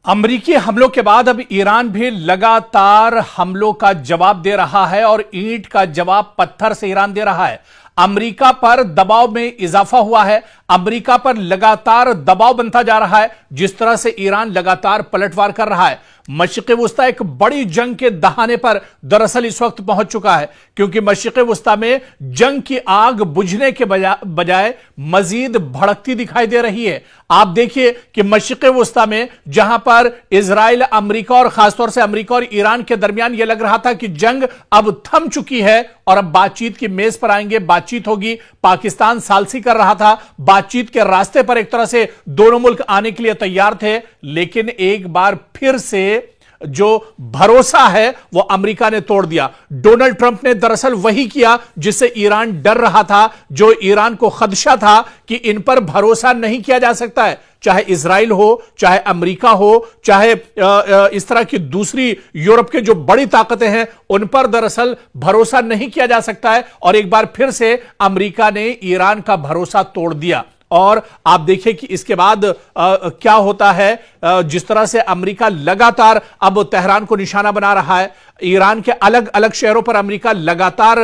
अमेरिकी हमलों के बाद अब ईरान भी लगातार हमलों का जवाब दे रहा है और ईंट का जवाब पत्थर से ईरान दे रहा है। अमेरिका पर दबाव में इजाफा हुआ है, अमेरिका पर लगातार दबाव बनता जा रहा है। जिस तरह से ईरान लगातार पलटवार कर रहा है, मशरिक़ वुस्ता एक बड़ी जंग के दहाने पर दरअसल इस वक्त पहुंच चुका है, क्योंकि मशरिक़ वुस्ता में जंग की आग बुझने के बजाय मजीद भड़कती दिखाई दे रही है। आप देखिए कि मशरिक़ वुस्ता में जहां पर इजराइल, अमेरिका और खासतौर से अमेरिका और ईरान के दरमियान यह लग रहा था कि जंग अब थम चुकी है और अब बातचीत की मेज पर आएंगे, बातचीत होगी। पाकिस्तान सालसी कर रहा था, बातचीत के रास्ते पर एक तरह से दोनों मुल्क आने के लिए तैयार थे, लेकिन एक बार फिर से जो भरोसा है वो अमेरिका ने तोड़ दिया। डोनाल्ड ट्रंप ने दरअसल वही किया जिससे ईरान डर रहा था, जो ईरान को खदशा था कि इन पर भरोसा नहीं किया जा सकता है, चाहे इजराइल हो, चाहे अमेरिका हो, चाहे इस तरह की दूसरी यूरोप के जो बड़ी ताकतें हैं उन पर दरअसल भरोसा नहीं किया जा सकता है। और एक बार फिर से अमेरिका ने ईरान का भरोसा तोड़ दिया। और आप देखिए कि इसके बाद क्या होता है। जिस तरह से अमेरिका लगातार अब तेहरान को निशाना बना रहा है, ईरान के अलग अलग शहरों पर अमेरिका लगातार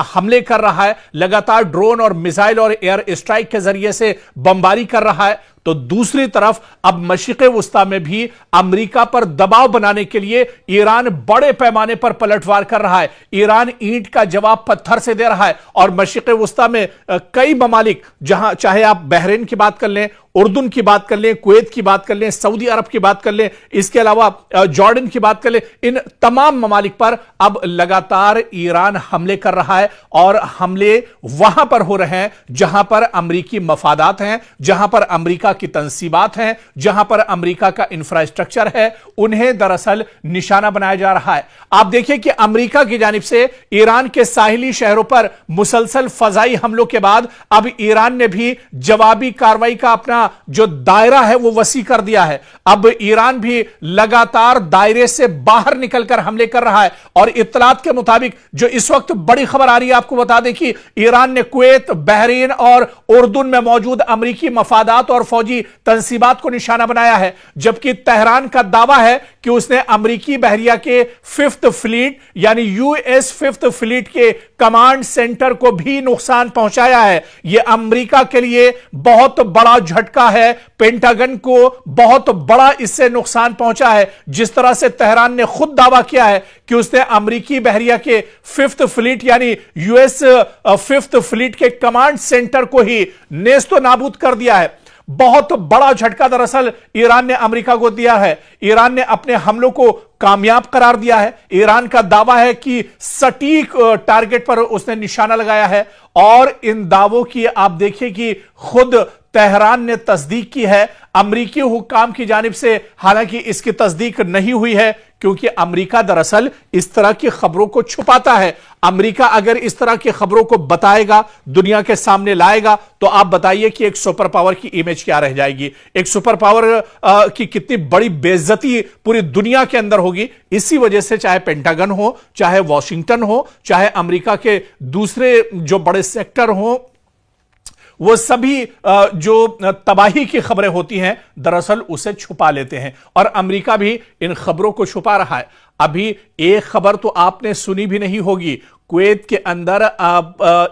हमले कर रहा है, लगातार ड्रोन और मिसाइल और एयर स्ट्राइक के जरिए से बमबारी कर रहा है, तो दूसरी तरफ अब मशरिक़ वुस्ता में भी अमेरिका पर दबाव बनाने के लिए ईरान बड़े पैमाने पर पलटवार कर रहा है। ईरान ईंट का जवाब पत्थर से दे रहा है और मशरिक़ वुस्ता में कई ममालिक, जहां चाहे आप बहरीन की बात कर लें, उर्दून की बात कर लें, कुवैत की बात कर लें, सऊदी अरब की बात कर लें, इसके अलावा जॉर्डन की बात कर लें, इन तमाम ममालिक पर अब लगातार ईरान हमले कर रहा है। और हमले वहां पर हो रहे हैं जहां पर अमेरिकी मफादात हैं, जहां पर अमेरिका की तंसीबात हैं, जहां पर अमेरिका का इंफ्रास्ट्रक्चर है, उन्हें दरअसल निशाना बनाया जा रहा है। आप देखिए कि अमेरिका की जानिब से ईरान के साहिली शहरों पर मुसलसल फजाई हमलों के बाद अब ईरान ने भी जवाबी कार्रवाई का अपना जो दायरा है वो वसी कर दिया है। अब ईरान भी लगातार दायरे से बाहर निकलकर हमले कर रहा है। और इत्तलात के मुताबिक जो इस वक्त बड़ी खबर आ रही है, आपको बता दें कि ईरान ने कुवैत, बहरीन और उर्दून में मौजूद अमेरिकी मफादात और फौजी तंसीबात को निशाना बनाया है, जबकि तेहरान का दावा है कि उसने अमेरिकी बहरिया के 5th फ्लीट यानी यूएस 5th फ्लीट के कमांड सेंटर को भी नुकसान पहुंचाया है। यह अमेरिका के लिए बहुत बड़ा झटका है, पेंटागन को बहुत बड़ा इससे नुकसान पहुंचा है। जिस तरह से तेहरान ने खुद दावा किया है कि उसने अमेरिकी बहरिया के 5th फ्लीट यानी यूएस 5th फ्लीट के कमांड सेंटर को ही नेस्तो नाबूद कर दिया है। बहुत बड़ा झटका दरअसल ईरान ने अमेरिका को दिया है। ईरान ने अपने हमलों को कामयाब करार दिया है। ईरान का दावा है कि सटीक टारगेट पर उसने निशाना लगाया है। और इन दावों की आप देखिए कि खुद तेहरान ने तस्दीक की है अमेरिकी हुक्काम की जानिब से। हालांकि इसकी तस्दीक नहीं हुई है, क्योंकि अमेरिका दरअसल इस तरह की खबरों को छुपाता है। अमेरिका अगर इस तरह की खबरों को बताएगा, दुनिया के सामने लाएगा, तो आप बताइए कि एक सुपर पावर की इमेज क्या रह जाएगी, एक सुपर पावर की कितनी बड़ी बेइज्जती पूरी दुनिया के अंदर होगी। इसी वजह से चाहे पेंटागन हो, चाहे वॉशिंगटन हो, चाहे अमेरिका के दूसरे जो बड़े सेक्टर हो, वो सभी जो तबाही की खबरें होती हैं दरअसल उसे छुपा लेते हैं। और अमेरिका भी इन खबरों को छुपा रहा है। अभी एक खबर तो आपने सुनी भी नहीं होगी, कुवैत के अंदर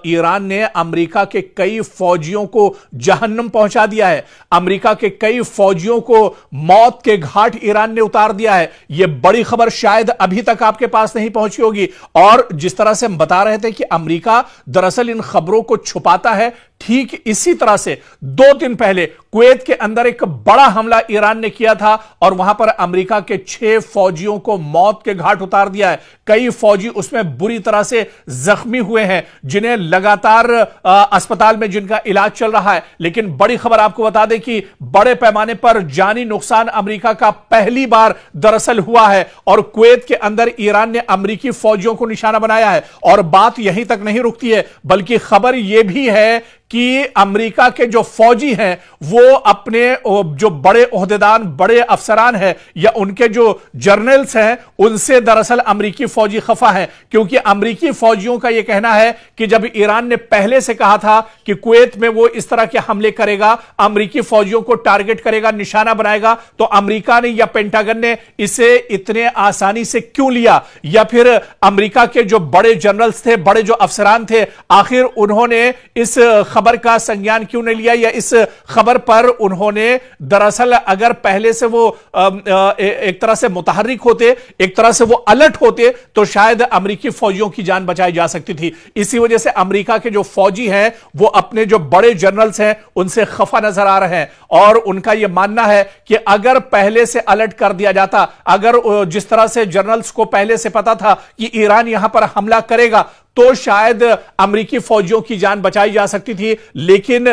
ईरान ने अमेरिका के कई फौजियों को जहन्नम पहुंचा दिया है। अमेरिका के कई फौजियों को मौत के घाट ईरान ने उतार दिया है। यह बड़ी खबर शायद अभी तक आपके पास नहीं पहुंची होगी। और जिस तरह से हम बता रहे थे कि अमेरिका दरअसल इन खबरों को छुपाता है, ठीक इसी तरह से 2 दिन पहले कुवैत के अंदर एक बड़ा हमला ईरान ने किया था और वहां पर अमेरिका के 6 फौजियों को मौत के घाट उतार दिया है। कई फौजी उसमें बुरी तरह से जख्मी हुए हैं, जिन्हें लगातार अस्पताल में जिनका इलाज चल रहा है। लेकिन बड़ी खबर आपको बता दें कि बड़े पैमाने पर जानी नुकसान अमेरिका का पहली बार दरअसल हुआ है। और कुवैत के अंदर ईरान ने अमेरिकी फौजियों को निशाना बनाया है। और बात यहीं तक नहीं रुकती है, बल्कि खबर यह भी है कि अमेरिका के जो फौजी हैं वो अपने जो बड़े ओहदेदार, बड़े अफसरान हैं या उनके जो जर्नल्स हैं उनसे दरअसल अमेरिकी फौजी खफा हैं, क्योंकि अमेरिकी फौजियों का यह कहना है कि जब ईरान ने पहले से कहा था कि कुवैत में वो इस तरह के हमले करेगा, अमेरिकी फौजियों को टारगेट करेगा, निशाना बनाएगा, तो अमेरिका ने या पेंटागन ने इसे इतने आसानी से क्यों लिया, या फिर अमेरिका के जो बड़े जनरल्स थे, बड़े जो अफसरान थे, आखिर उन्होंने इस खबर का संज्ञान क्यों नहीं लिया, या इस खबर पर उन्होंने दरअसल अगर पहले से वो एक तरह से मुतहर्रिक होते, एक तरह से वो अलर्ट होते, तो शायद अमेरिकी फौजियों की जान बचाई जा सकती थी। इसी वजह से अमेरिका के जो फौजी हैं वो अपने जो बड़े जनरल्स हैं उनसे खफा नजर आ रहे हैं, और उनका यह मानना है कि अगर पहले से अलर्ट कर दिया जाता, अगर जिस तरह से जनरल्स को पहले से पता था कि ईरान यहां पर हमला करेगा, तो शायद अमेरिकी फौजियों की जान बचाई जा सकती थी, लेकिन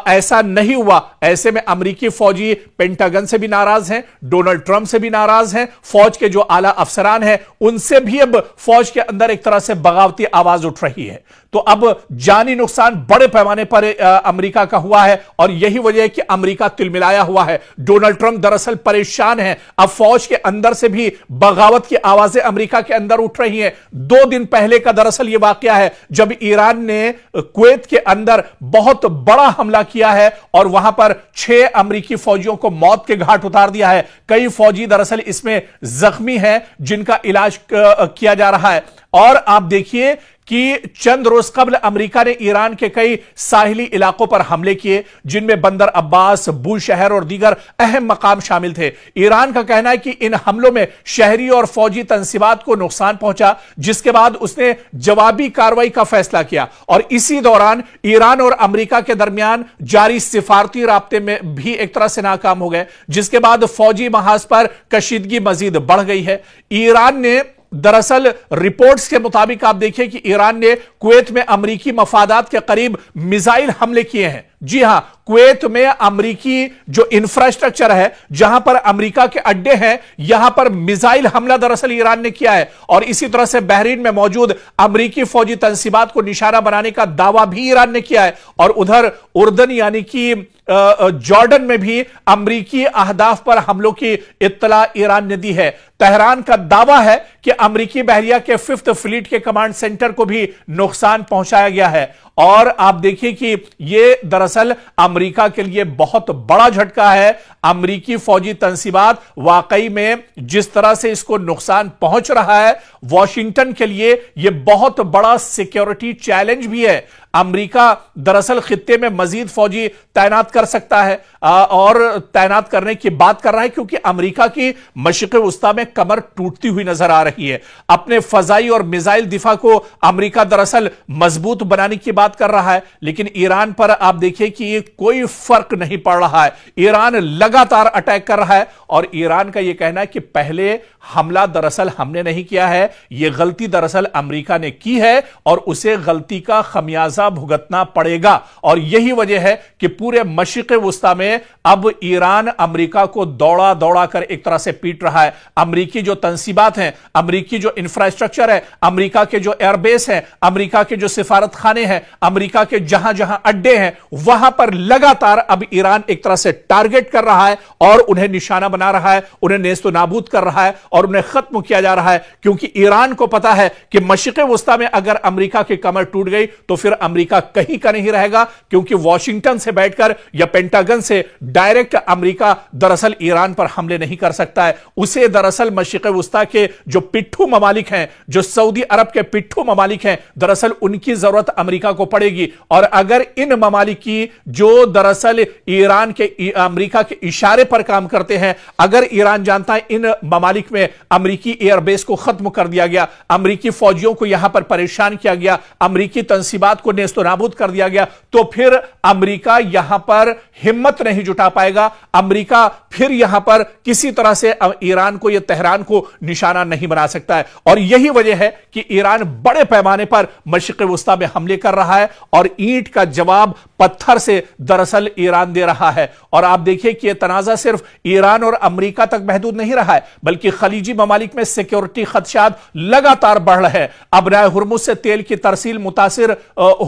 ऐसा नहीं हुआ। ऐसे में अमेरिकी फौजी पेंटागन से भी नाराज हैं, डोनाल्ड ट्रंप से भी नाराज हैं, फौज के जो आला अफसरान हैं उनसे भी अब फौज के अंदर एक तरह से बगावती आवाज उठ रही है। तो अब जानी नुकसान बड़े पैमाने पर अमेरिका का हुआ है, और यही वजह है कि अमेरिका तिलमिलाया हुआ है। डोनाल्ड ट्रंप दरअसल परेशान है। अब फौज के अंदर से भी बगावत की आवाजें अमेरिका के अंदर उठ रही हैं। 2 दिन पहले का दरअसल यह वाकया है जब ईरान ने कुवैत के अंदर बहुत बड़ा हमला किया है और वहां पर 6 अमेरिकी फौजियों को मौत के घाट उतार दिया है। कई फौजी दरअसल इसमें जख्मी हैं जिनका इलाज किया जा रहा है। और आप देखिए कि चंद रोज कबल अमेरिका ने ईरान के कई साहिली इलाकों पर हमले किए, जिनमें बंदर अब्बास, बूशहर और दीगर अहम मकाम शामिल थे। ईरान का कहना है कि इन हमलों में शहरी और फौजी तंसीबात को नुकसान पहुंचा, जिसके बाद उसने जवाबी कार्रवाई का फैसला किया। और इसी दौरान ईरान और अमेरिका के दरमियान जारी सिफारती राब्ते में भी एक तरह से नाकाम हो गए, जिसके बाद फौजी महाज पर कशीदगी मजीद बढ़ गई है। ईरान ने दरअसल रिपोर्ट्स के मुताबिक आप देखिए कि ईरान ने कुवैत में अमेरिकी मफादात के करीब मिसाइल हमले किए हैं। जी हां, कुवैत में अमेरिकी जो इंफ्रास्ट्रक्चर है, जहां पर अमेरिका के अड्डे हैं, यहां पर मिसाइल हमला दरअसल ईरान ने किया है। और इसी तरह से बहरीन में मौजूद अमेरिकी फौजी तंसीबात को निशाना बनाने का दावा भी ईरान ने किया है। और उधर उर्दन यानी कि जॉर्डन में भी अमेरिकी अहदाफ पर हमलों की इत्तला ईरान ने दी है। तेहरान का दावा है कि अमेरिकी बहरिया के 5th फ्लीट के कमांड सेंटर को भी नुकसान पहुंचाया गया है। और आप देखिए कि यह दरअसल अमेरिका के लिए बहुत बड़ा झटका है। अमेरिकी फौजी तंसीबात वाकई में जिस तरह से इसको नुकसान पहुंच रहा है, वॉशिंगटन के लिए यह बहुत बड़ा सिक्योरिटी चैलेंज भी है। अमेरिका दरअसल खित्ते में मजीद फौजी तैनात कर सकता है और तैनात करने की बात कर रहा है, क्योंकि अमेरिका की मशरिक़ वस्ता में कमर टूटती हुई नजर आ रही है। अपने फजाई और मिसाइल दिफा को अमेरिका दरअसल मजबूत बनाने की बात कर रहा है, लेकिन ईरान पर आप देखिए कि ये कोई फर्क नहीं पड़ रहा है। ईरान लगातार अटैक कर रहा है, और ईरान का यह कहना है कि पहले हमला दरअसल हमने नहीं किया है, यह गलती दरअसल अमेरिका ने की है और उसे गलती का खमियाजा भुगतना पड़ेगा। और यही वजह है कि पूरे मशरिक़ वस्ता में अब ईरान अमेरिका को दौड़ा दौड़ा कर एक तरह से पीट रहा है। अमेरिकी जो तंसीबात हैं, अमेरिकी जो इंफ्रास्ट्रक्चर है, अमेरिका के जो एयरबेस हैं, अमेरिका के जो सिफारत खाने हैं, अमेरिका के जहां जहां अड्डे हैं, वहां पर लगातार अब ईरान एक तरह से टारगेट कर रहा है और उन्हें निशाना बना रहा है, उन्हें नेस्तो नाबूद कर रहा है और उन्हें खत्म किया जा रहा है। क्योंकि ईरान को पता है कि मशरिक़ वस्ता में अगर अमेरिका की कमर टूट गई तो फिर अमेरिका कहीं का नहीं रहेगा, क्योंकि वॉशिंगटन से बैठकर या पेंटागन से डायरेक्ट अमेरिका दरअसल ईरान पर हमले नहीं कर सकता है। उसे दरअसल मशरिक़ वस्ता के जो पिट्ठू ममालिक हैं, जो सऊदी अरब के पिट्ठू ममालिक हैं, दरअसल उनकी जरूरत अमेरिका को पड़ेगी। और अगर इन ममालिक की जो दरअसल ईरान के अमेरिका के इशारे पर काम करते हैं, अगर ईरान जानता है इन ममालिक में अमेरिकी एयरबेस को खत्म कर दिया गया, अमेरिकी फौजियों को यहां पर परेशान किया गया, अमेरिकी तंसीबात को नेस्तो नाबूद कर दिया गया, तो फिर अमेरिका यहां पर हिम्मत नहीं जुटा पाएगा। अमेरिका फिर यहां पर किसी तरह से ईरान को या तेहरान को निशाना नहीं बना सकता है। और यही वजह है कि ईरान बड़े पैमाने पर मशरिक़ वस्ता में हमले कर रहा है और ईंट का जवाब पत्थर से दरअसल ईरान दे रहा है। और आप देखिए कि यह तनाज़ा सिर्फ ईरान और अमेरिका तक महदूद नहीं रहा है, बल्कि खलीजी ममालिक में सिक्योरिटी खदशात लगातार बढ़ रहे हैं। अब हुर्मुज़ से तेल की तरसील मुतासिर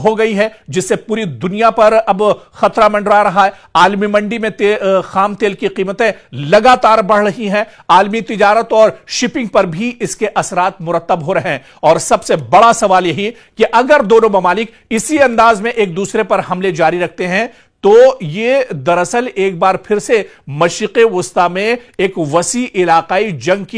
हो गई है, जिससे पूरी दुनिया पर अब खतरा मंडरा रहा है। आलमी मंडी में खाम तेल की कीमतें लगातार बढ़ रही हैं। आलमी तिजारत और शिपिंग पर भी इसके असरात मुरतब हो रहे हैं। और सबसे बड़ा सवाल यही कि अगर दोनों ममालिक इसी अंदाज में एक दूसरे पर हमले जारी रखते हैं तो ये दरअसल एक बार फिर से मशरिक़े वुस्ता में एक वसी इलाकाई जंग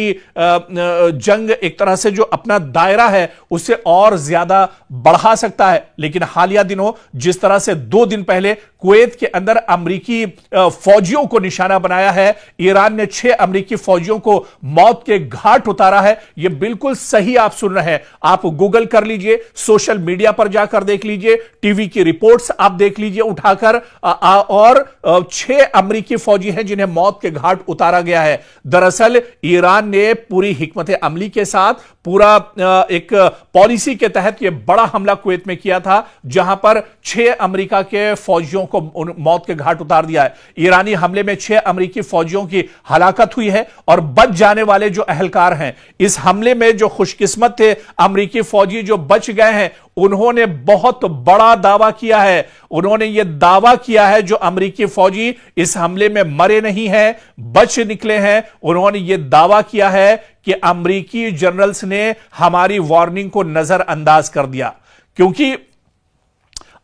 एक तरह से जो अपना दायरा है उसे और ज्यादा बढ़ा सकता है। लेकिन हालिया दिनों जिस तरह से 2 दिन पहले कुवैत के अंदर अमरीकी फौजियों को निशाना बनाया है, ईरान ने 6 अमरीकी फौजियों को मौत के घाट उतारा है, यह बिल्कुल सही आप सुन रहे हैं। आप गूगल कर लीजिए, सोशल मीडिया पर जाकर देख लीजिए, टीवी की रिपोर्ट्स आप देख लीजिए उठाकर, और 6 अमरीकी फौजी हैं जिन्हें मौत के घाट उतारा गया है। दरअसल ईरान ने पूरी हिकमत अमली के साथ पूरा एक पॉलिसी के तहत यह बड़ा हमला कुवैत में किया था, जहां पर 6 अमेरिका के फौजियों को मौत के घाट उतार दिया है। ईरानी हमले में 6 अमेरिकी फौजियों की हलाकत हुई है और बच जाने वाले जो अहलकार हैं, इस हमले में जो खुशकिस्मत थे अमेरिकी फौजी जो बच गए हैं, उन्होंने बहुत बड़ा दावा किया है। उन्होंने यह दावा किया है जो अमेरिकी फौजी इस हमले में मरे नहीं हैं, बच निकले हैं, उन्होंने यह दावा किया है कि अमेरिकी जनरल्स ने हमारी वार्निंग को नजरअंदाज कर दिया। क्योंकि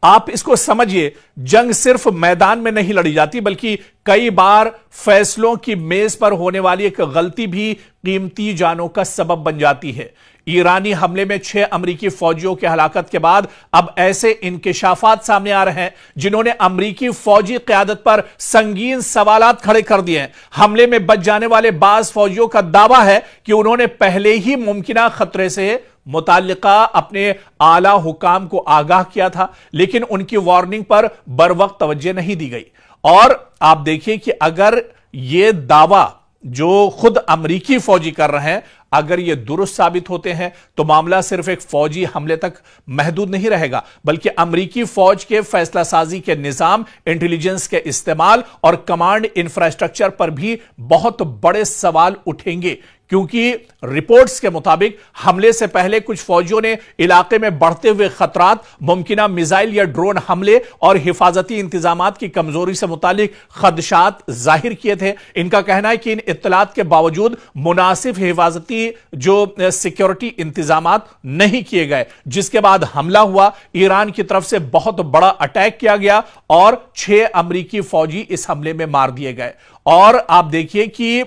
आप इसको समझिए, जंग सिर्फ मैदान में नहीं लड़ी जाती, बल्कि कई बार फैसलों की मेज पर होने वाली एक गलती भी कीमती जानों का सबब बन जाती है। ईरानी हमले में 6 अमरीकी फौजियों की हलाकत के बाद अब ऐसे इंकिशाफात सामने आ रहे हैं जिन्होंने अमरीकी फौजी क़यादत पर संगीन सवालात खड़े कर दिए हैं। हमले में बच जाने वाले बाज फौजियों का दावा है कि उन्होंने पहले ही मुमकिना खतरे से मुताल्लिका अपने आला हुकाम को आगाह किया था, लेकिन उनकी वार्निंग पर बरवक्त तवज्जो नहीं दी गई। और आप देखिए कि अगर यह दावा जो खुद अमरीकी फौजी कर रहे हैं, अगर ये दुरुस्त साबित होते हैं तो मामला सिर्फ एक फौजी हमले तक महदूद नहीं रहेगा, बल्कि अमरीकी फौज के फैसला साजी के निजाम, इंटेलिजेंस के इस्तेमाल और कमांड इंफ्रास्ट्रक्चर पर भी बहुत बड़े सवाल उठेंगे। क्योंकि रिपोर्ट्स के मुताबिक हमले से पहले कुछ फौजियों ने इलाके में बढ़ते हुए खतरात, मुमकिना मिसाइल या ड्रोन हमले और हिफाजती इंतजामात की कमजोरी से मुतालिक खदशात जाहिर किए थे। इनका कहना है कि इन इत्तलात के बावजूद मुनासिब हिफाजती जो सिक्योरिटी इंतजामात नहीं किए गए, जिसके बाद हमला हुआ। ईरान की तरफ से बहुत बड़ा अटैक किया गया और 6 अमरीकी फौजी इस हमले में मार दिए गए। और आप देखिए कि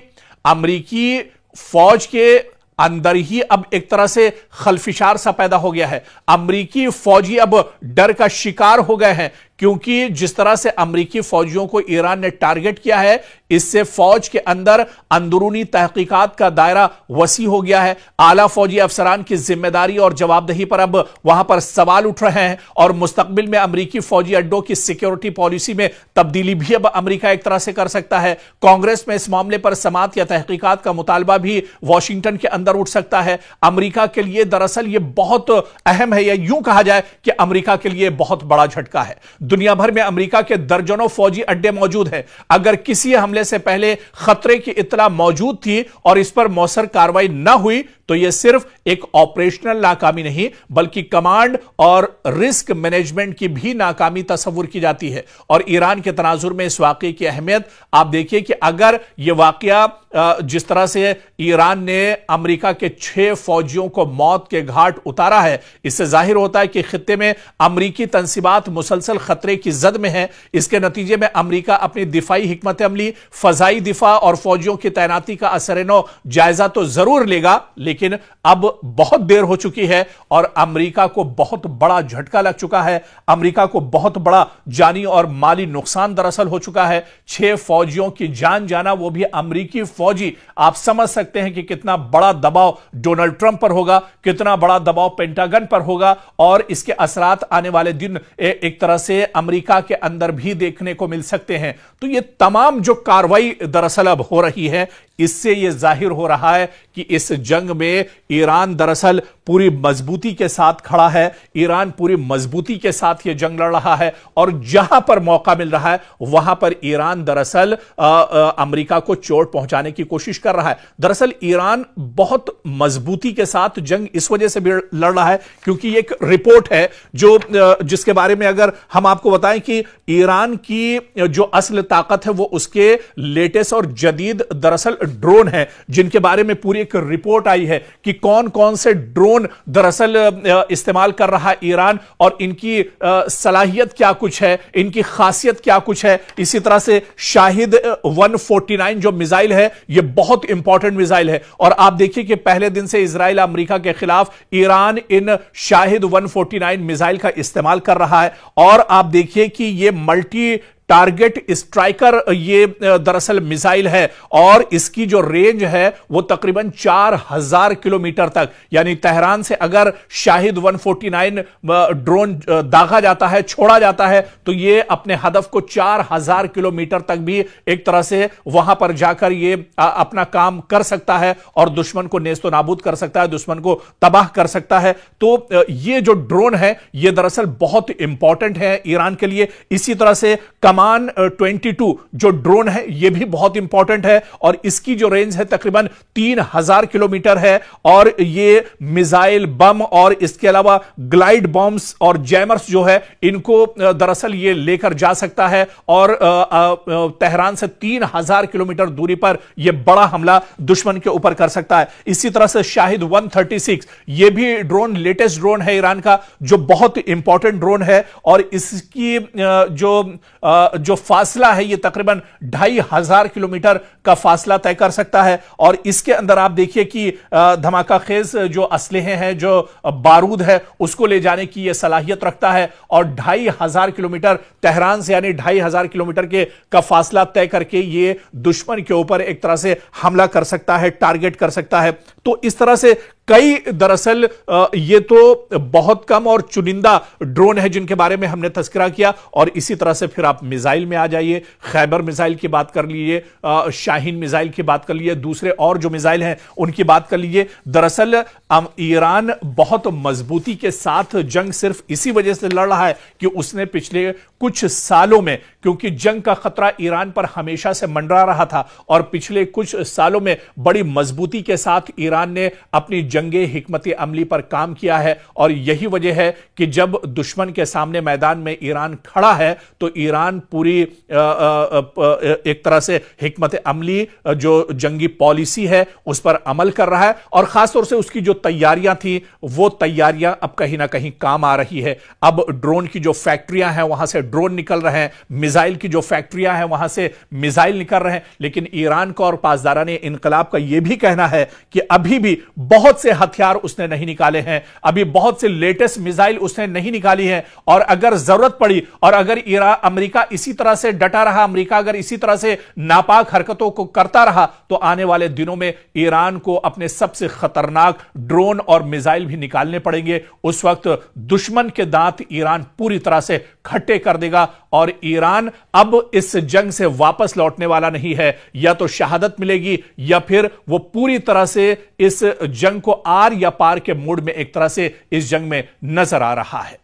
अमरीकी फौज के अंदर ही अब एक तरह से खलफिशार सा पैदा हो गया है। अमरीकी फौजी अब डर का शिकार हो गए हैं, क्योंकि जिस तरह से अमरीकी फौजियों को ईरान ने टारगेट किया है, इससे फौज के अंदर अंदरूनी तहकीकात का दायरा वसी हो गया है। आला फौजी अफसरान की जिम्मेदारी और जवाबदेही पर अब वहां पर सवाल उठ रहे हैं और मुस्तकबिल में अमरीकी फौजी अड्डों की सिक्योरिटी पॉलिसी में तब्दीली भी अब अमरीका एक तरह से कर सकता है। कांग्रेस में इस मामले पर समाअत या तहकीकात का मुतालबा भी वॉशिंगटन के अंदर उठ सकता है। अमरीका के लिए दरअसल यह बहुत अहम है, या यूं कहा जाए कि अमरीका के लिए बहुत बड़ा झटका है। दुनिया भर में अमेरिका के दर्जनों फौजी अड्डे मौजूद हैं। अगर किसी हमले से पहले खतरे की इत्तला मौजूद थी और इस पर मौसर कार्रवाई न हुई तो यह सिर्फ एक ऑपरेशनल नाकामी नहीं, बल्कि कमांड और रिस्क मैनेजमेंट की भी नाकामी तस्वुर की जाती है। और ईरान के तनाजुर में इस वाकये की अहमियत आप देखिए कि अगर यह वाकया जिस तरह से ईरान ने अमेरिका के 6 फौजियों को मौत के घाट उतारा है, इससे जाहिर होता है कि खित्ते में अमरीकी तंसीबात मुसलसल खतरे की जद में है। इसके नतीजे में अमरीका अपनी दिफाई हिकमत अमली, फजाई दिफा और फौजियों की तैनाती का असर-ए-नौ जायजा तो जरूर लेगा, लेकिन अब बहुत देर हो चुकी है और अमेरिका को बहुत बड़ा झटका लग चुका है। अमेरिका को बहुत बड़ा जानी और माली नुकसान दरअसल हो चुका है। 6 फौजियों की जान जाना, वो भी अमेरिकी फौजी। आप समझ सकते हैं कि कितना बड़ा दबाव डोनाल्ड ट्रंप पर होगा, कितना बड़ा दबाव पेंटागन पर होगा, और इसके असरात आने वाले दिन एक तरह से अमेरिका के अंदर भी देखने को मिल सकते हैं। तो ये तमाम जो कार्रवाई दरअसल अब हो रही है, इससे यह जाहिर हो रहा है कि इस जंग में ईरान दरअसल पूरी मजबूती के साथ खड़ा है। ईरान पूरी मजबूती के साथ यह जंग लड़ रहा है और जहां पर मौका मिल रहा है वहां पर ईरान दरअसल अमेरिका को चोट पहुंचाने की कोशिश कर रहा है। दरअसल ईरान बहुत मजबूती के साथ जंग इस वजह से भी लड़ रहा है क्योंकि एक रिपोर्ट है जिसके बारे में अगर हम आपको बताएं कि ईरान की जो असल ताकत है वो उसके लेटेस्ट और जदीद दरअसल ड्रोन है, जिनके बारे में पूरी एक रिपोर्ट आई है कि कौन कौन से ड्रोन दरअसल इस्तेमाल कर रहा है ईरान और इनकी सलाहियत क्या कुछ है, इनकी खासियत क्या कुछ है। इसी तरह से शाहिद 149 जो मिसाइल है यह बहुत इंपॉर्टेंट मिसाइल है और आप देखिए कि पहले दिन से इजराइल अमेरिका के खिलाफ ईरान इन शाहिद 149 मिसाइल का इस्तेमाल कर रहा है और आप देखिए कि यह मल्टी टारगेट स्ट्राइकर ये दरअसल मिसाइल है और इसकी जो रेंज है वो तकरीबन 4000 किलोमीटर तक, यानी तेहरान से अगर शाहिद 149 ड्रोन दागा जाता है, छोड़ा जाता है, तो ये अपने हदफ को 4000 किलोमीटर तक भी एक तरह से वहां पर जाकर ये अपना काम कर सकता है और दुश्मन को नेस्तो नाबूद कर सकता है, दुश्मन को तबाह कर सकता है। तो ये जो ड्रोन है ये दरअसल बहुत इंपॉर्टेंट है ईरान के लिए। इसी तरह से कमान 22 जो ड्रोन है यह भी बहुत इंपॉर्टेंट है और इसकी जो रेंज है तकरीबन 3000 किलोमीटर है और यह मिसाइल, बम और इसके अलावा ग्लाइड बॉम्ब्स और जैमर्स जो है इनको दरअसल यह लेकर जा सकता है और तेहरान से 3000 किलोमीटर दूरी पर यह बड़ा हमला दुश्मन के ऊपर कर सकता है। इसी तरह से शाहिद 136 यह भी ड्रोन लेटेस्ट ड्रोन है ईरान का जो बहुत इंपॉर्टेंट ड्रोन है और इसकी जो फासला है ये तकरीबन 2500 किलोमीटर का फासला तय कर सकता है और इसके अंदर आप देखिए कि धमाका खेज जो असलहे हैं, जो बारूद है, उसको ले जाने की यह सलाहियत रखता है और 2500 किलोमीटर तेहरान से यानी 2500 किलोमीटर का फासला तय करके ये दुश्मन के ऊपर एक तरह से हमला कर सकता है, टारगेट कर सकता है। तो इस तरह से कई दरअसल ये तो बहुत कम और चुनिंदा ड्रोन है जिनके बारे में हमने तस्करा किया और इसी तरह से फिर आप मिसाइल में आ जाइए। खैबर मिसाइल की बात कर लीजिए, शाहीन मिसाइल की बात कर लीजिए, दूसरे और जो मिसाइल हैं उनकी बात कर लीजिए। दरअसल ईरान बहुत मजबूती के साथ जंग सिर्फ इसी वजह से लड़ रहा है कि उसने पिछले कुछ सालों में, क्योंकि जंग का खतरा ईरान पर हमेशा से मंडरा रहा था और पिछले कुछ सालों में बड़ी मजबूती के साथ ईरान ने अपनी जंगे हिकमत अमली पर काम किया है और यही वजह है कि जब दुश्मन के सामने मैदान में ईरान खड़ा है तो ईरान पूरी एक तरह से हिकमत अमली जो जंगी पॉलिसी है उस पर अमल कर रहा है और खासतौर से उसकी जो तैयारियां थी वो तैयारियां अब कहीं ना कहीं काम आ रही है। अब ड्रोन की जो फैक्ट्रियां हैं वहां से ड्रोन निकल रहे हैं, मिसाइल की जो फैक्ट्रियां हैं वहां से मिसाइल निकल रहे हैं, लेकिन ईरान का और पासदाराने इनकलाब का यह भी कहना है कि अभी भी बहुत से हथियार उसने नहीं निकाले हैं, अभी बहुत से लेटेस्ट मिसाइल उसने नहीं निकाली है और अगर जरूरत पड़ी और अगर अमेरिका इसी तरह से डटा रहा, अमेरिका अगर इसी तरह से नापाक हरकतों को करता रहा तो आने वाले दिनों में ईरान को अपने सबसे खतरनाक ड्रोन और मिसाइल भी निकालने पड़ेंगे। उस वक्त दुश्मन के दांत ईरान पूरी तरह से खट्टे कर देगा और ईरान अब इस जंग से वापस लौटने वाला नहीं है। या तो शहादत मिलेगी या फिर वो पूरी तरह से इस जंग को आर या पार के मूड में एक तरह से इस जंग में नजर आ रहा है।